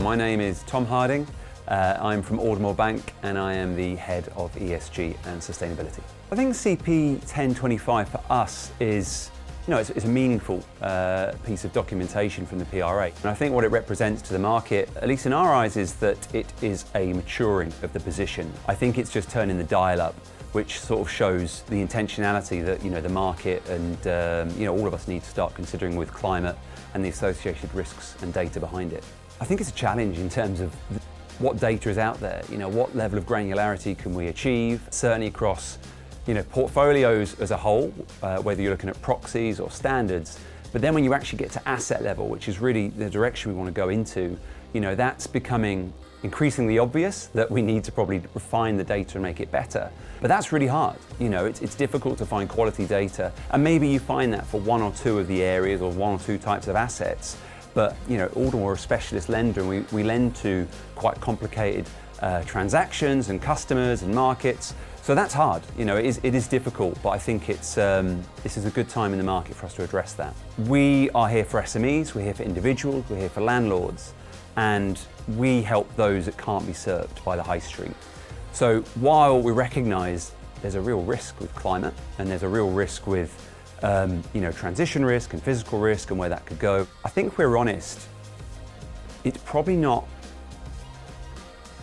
My name is Tom Harding. I'm from Aldermore Bank and I am the head of ESG and Sustainability. I think CP 1025 for us is, it's a meaningful piece of documentation from the PRA. And I think what it represents to the market, at least in our eyes, is that it is a maturing of the position. I think it's just turning the dial up, which sort of shows the intentionality that the market and all of us need to start considering with climate and the associated risks and data behind it. I think it's a challenge in terms of what data is out there. What level of granularity can we achieve? Certainly across portfolios as a whole, whether you're looking at proxies or standards. But then when you actually get to asset level, which is really the direction we want to go into, that's becoming increasingly obvious that we need to probably refine the data and make it better. But that's really hard. It's difficult to find quality data, and maybe you find that for one or two of the areas or one or two types of assets. But Aldermore are a specialist lender, and we lend to quite complicated transactions and customers and markets. So that's hard. It is difficult, but I think this is a good time in the market for us to address that. We are here for SMEs, we're here for individuals, we're here for landlords, and we help those that can't be served by the high street. So while we recognise there's a real risk with climate and there's a real risk with transition risk and physical risk and where that could go, I think if we're honest, it's probably not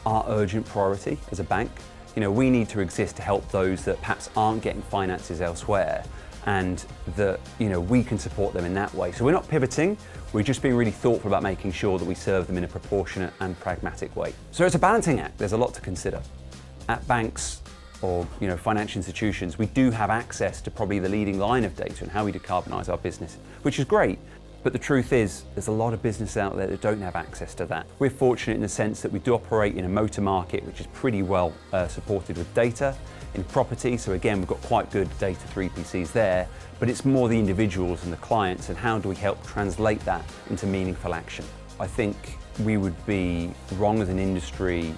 our urgent priority as a bank. We need to exist to help those that perhaps aren't getting finances elsewhere, and that we can support them in that way. So we're not pivoting, we're just being really thoughtful about making sure that we serve them in a proportionate and pragmatic way. So it's a balancing act, there's a lot to consider. At banks or financial institutions, we do have access to probably the leading line of data and how we decarbonise our business, which is great. But the truth is, there's a lot of business out there that don't have access to that. We're fortunate in the sense that we do operate in a motor market, which is pretty well supported with data. In property, so again, we've got quite good data 3PCs there, but it's more the individuals and the clients, and how do we help translate that into meaningful action. I think we would be wrong as an industry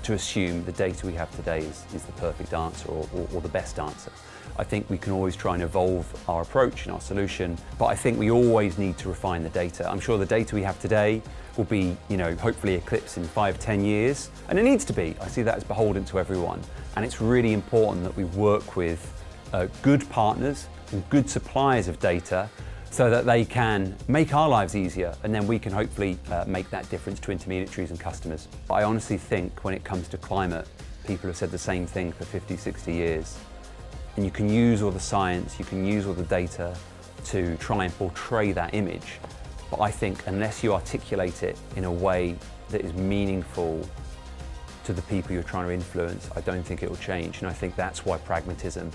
to assume the data we have today is the perfect answer or the best answer. I think we can always try and evolve our approach and our solution, but I think we always need to refine the data. I'm sure the data we have today will be, hopefully eclipsed in 5-10 years, and it needs to be. I see that as beholden to everyone, and it's really important that we work with good partners and good suppliers of data so that they can make our lives easier, and then we can hopefully make that difference to intermediaries and customers. I honestly think when it comes to climate, people have said the same thing for 50, 60 years. And you can use all the science, you can use all the data to try and portray that image. But I think unless you articulate it in a way that is meaningful to the people you're trying to influence, I don't think it will change. And I think that's why pragmatism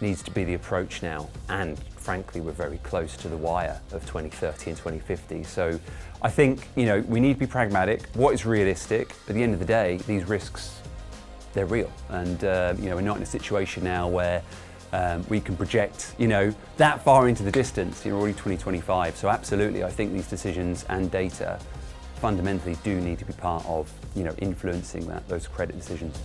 needs to be the approach now. And frankly, we're very close to the wire of 2030 and 2050. So I think, we need to be pragmatic. What is realistic? At the end of the day, these risks, they're real. And we're not in a situation now where we can project, that far into the distance. You're already 2025. So absolutely, I think these decisions and data fundamentally do need to be part of, influencing those credit decisions.